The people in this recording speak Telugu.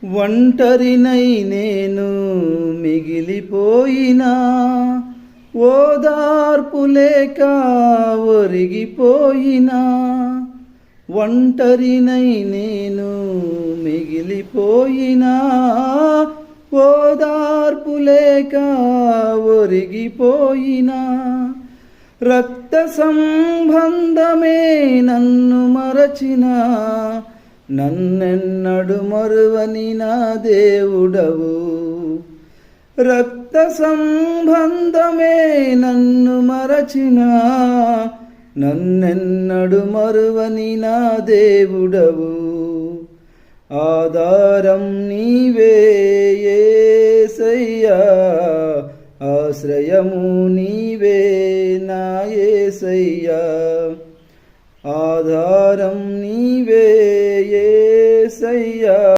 ఒంటరినై నేను మిగిలిపోయినా, ఓదార్పు లేక ఒరిగిపోయినా. ఒంటరినై నేను మిగిలిపోయినా, ఓదార్పు లేక ఒరిగిపోయినా. రక్త సంబంధమే నన్ను మరచినా, నన్నెన్నడు మరువని నా దేవుడవు. రక్త సంబంధమే నన్ను మరచినా, నన్నెన్నడు మరువని నా దేవుడవు. ఆధారం నీవే యేసయ్యా, ఆశ్రయము నీవే నా యేసయ్యా. ఆధారం నీవే యేసయ్యా.